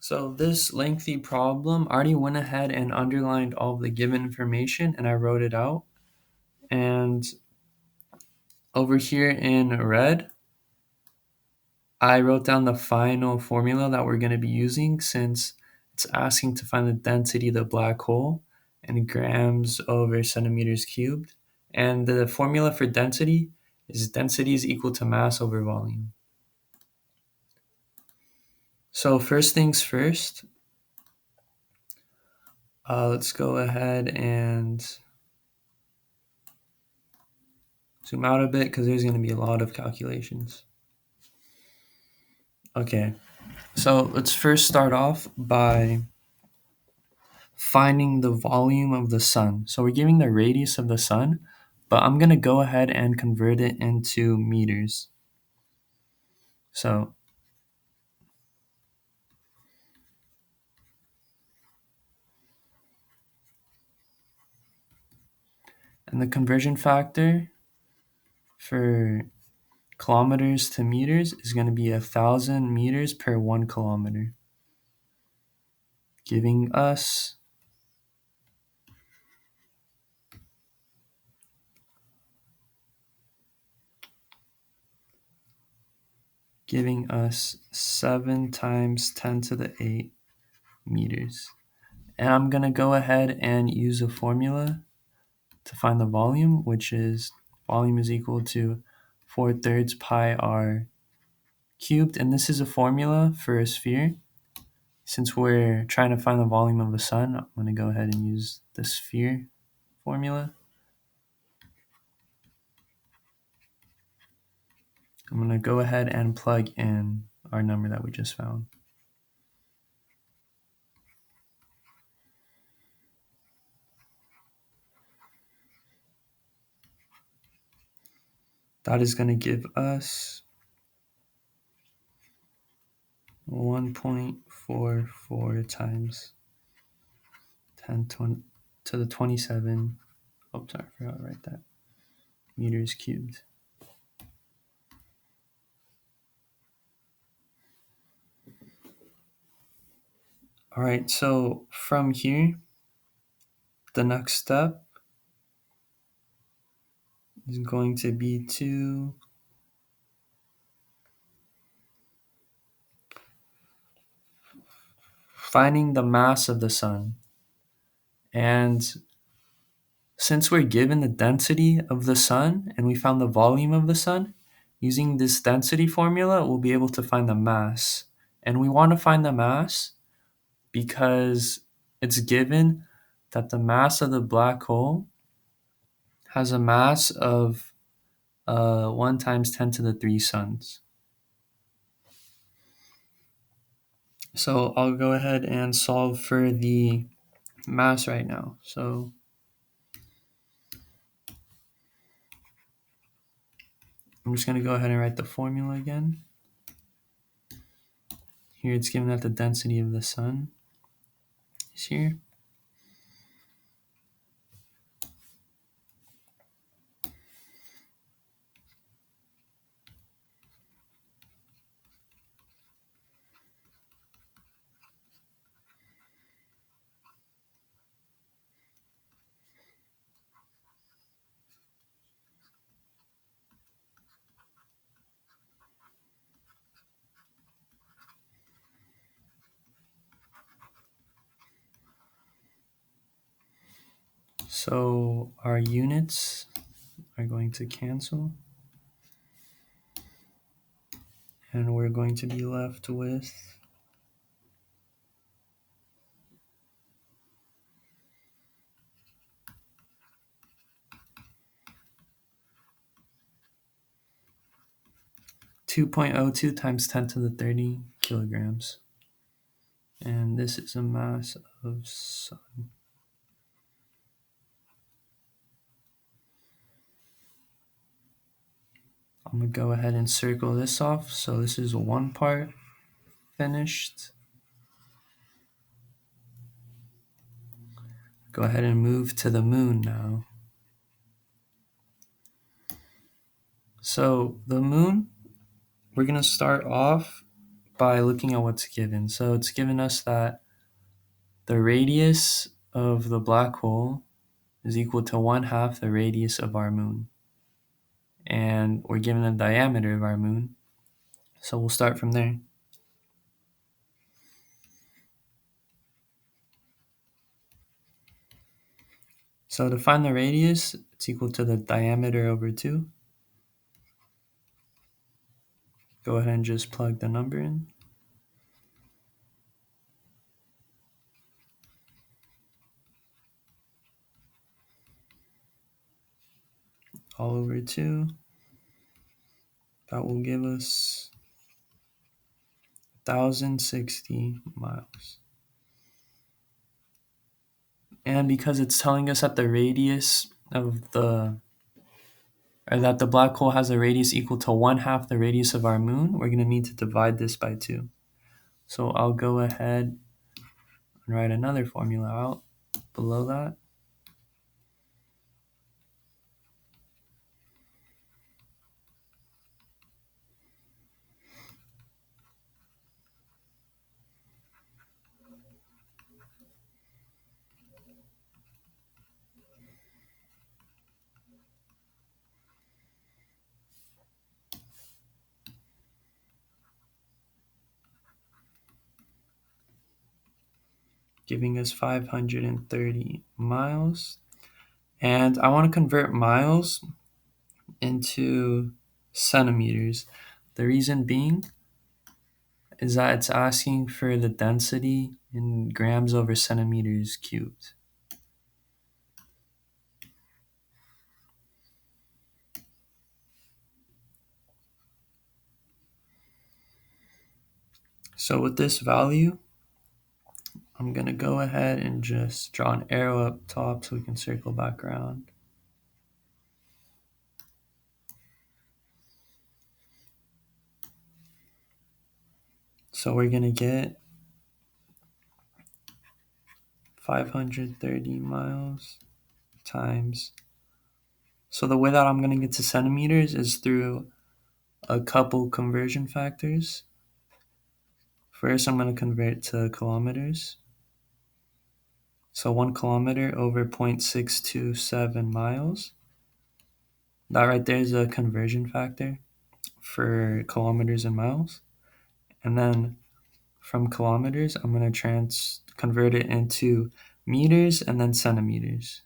So this lengthy problem, I already went ahead and underlined all of the given information and I wrote it out. And over here in red, I wrote down the final formula that we're going to be using since it's asking to find the density of the black hole in grams over centimeters cubed. And the formula for density is equal to mass over volume. So first things first, let's go ahead and zoom out a bit because there's going to be a lot of calculations. Okay, so let's first start off by finding the volume of the sun. So we're giving the radius of the sun, but I'm going to go ahead and convert it into meters. So and the conversion factor for kilometers to meters is going to be 1,000 meters per 1 kilometer, giving us 7 times 10 to the 8 meters. And I'm going to go ahead and use a formula to find the volume, which is volume is equal to 4/3 pi r cubed. And this is a formula for a sphere. Since we're trying to find the volume of the sun, I'm going to go ahead and use the sphere formula. I'm going to go ahead and plug in our number that we just found. That is going to give us 1.44 times 10 to the 27. Oh, sorry, I forgot to write that. Meters cubed. All right, so from here, the next step is going to be to finding the mass of the sun. And since we're given the density of the sun and we found the volume of the sun, using this density formula, we'll be able to find the mass. And we want to find the mass because it's given that the mass of the black hole has a mass of 1 times 10 to the 3 suns. So I'll go ahead and solve for the mass right now. So I'm just going to go ahead and write the formula again. Here it's given that the density of the sun is here. So our units are going to cancel. And we're going to be left with 2.02 times 10 to the 30 kilograms. And this is a mass of sun. I'm going to go ahead and circle this off. So this is one part finished. Go ahead and move to the moon now. So the moon, we're going to start off by looking at what's given. So it's given us that the radius of the black hole is equal to 1/2 the radius of our moon. And we're given the diameter of our moon. So we'll start from there. So to find the radius, it's equal to the diameter over 2. Go ahead and just plug the number in. All over 2. That will give us 1,060 miles. And because it's telling us that the radius of that the black hole has a radius equal to 1/2 the radius of our moon, we're going to need to divide this by 2. So I'll go ahead and write another formula out below that. Giving us 530 miles. And I want to convert miles into centimeters. The reason being is that it's asking for the density in grams over centimeters cubed. So with this value, I'm going to go ahead and just draw an arrow up top so we can circle back around. So we're going to get 530 miles times. So the way that I'm going to get to centimeters is through a couple conversion factors. First, I'm going to convert to kilometers. So 1 kilometer over 0.627 miles. That right there is a conversion factor for kilometers and miles. And then from kilometers, I'm going to convert it into meters and then centimeters.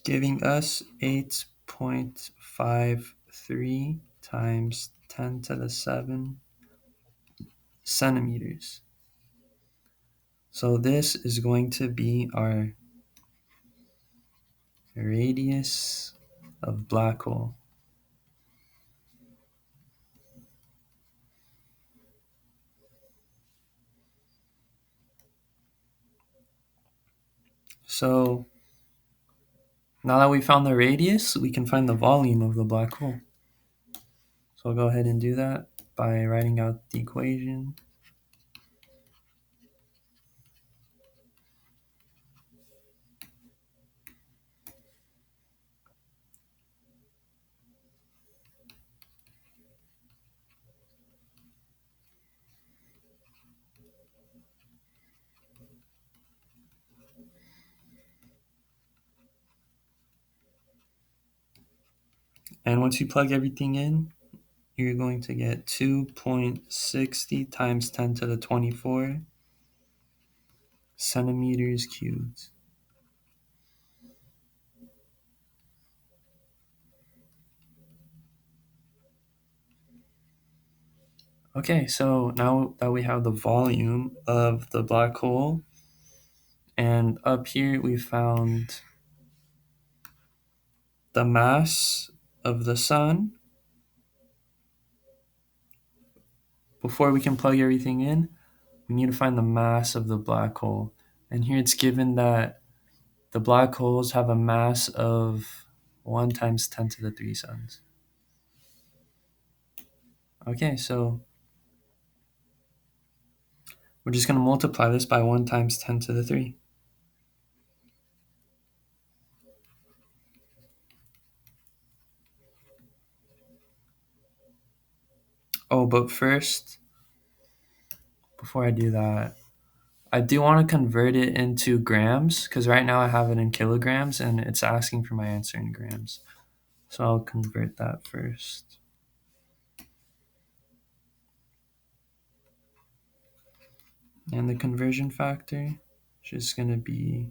Giving us 8.53 times 10 to the 7 centimeters. So this is going to be our radius of black hole. So now that we found the radius, we can find the volume of the black hole. So I'll go ahead and do that by writing out the equation. And once you plug everything in, you're going to get 2.60 times 10 to the 24 centimeters cubed. Okay, so now that we have the volume of the black hole, and up here we found the mass of the sun. Before we can plug everything in, we need to find the mass of the black hole. And here it's given that the black holes have a mass of 1 times 10 to the 3 suns. Okay, so we're just going to multiply this by 1 times 10 to the 3. Oh, but first, before I do that, I do want to convert it into grams because right now I have it in kilograms and it's asking for my answer in grams. So I'll convert that first. And the conversion factor is just going to be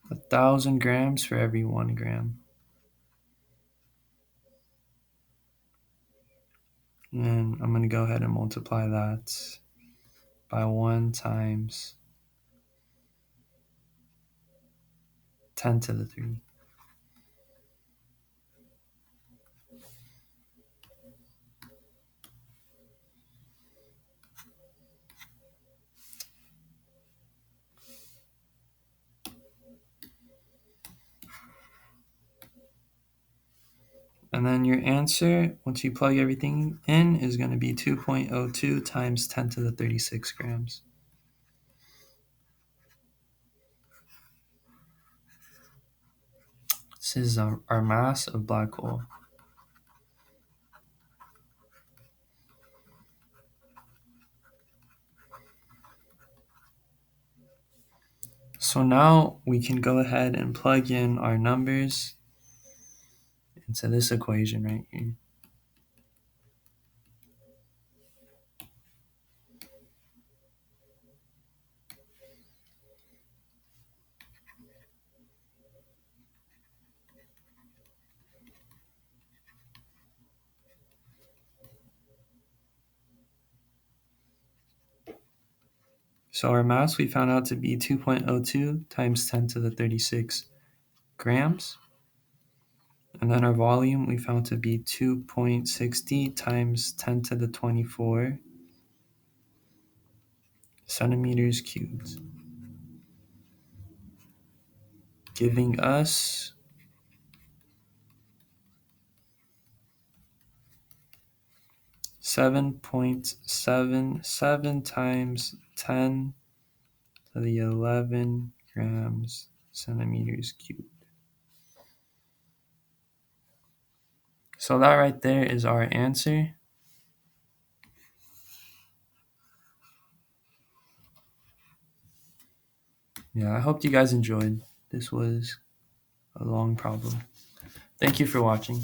1,000 grams for every 1 gram. And I'm going to go ahead and multiply that by 1 times 10 to the 3. And then your answer, once you plug everything in, is going to be 2.02 times 10 to the 36 grams. This is our mass of black hole. So now we can go ahead and plug in our numbers into this equation right here. So our mass we found out to be 2.02 times 10 to the 36 grams. And then our volume we found to be 2.60 times 10 to the 24 centimeters cubed, giving us 7.77 times 10 to the 11 grams centimeters cubed. So that right there is our answer. Yeah, I hope you guys enjoyed. This was a long problem. Thank you for watching.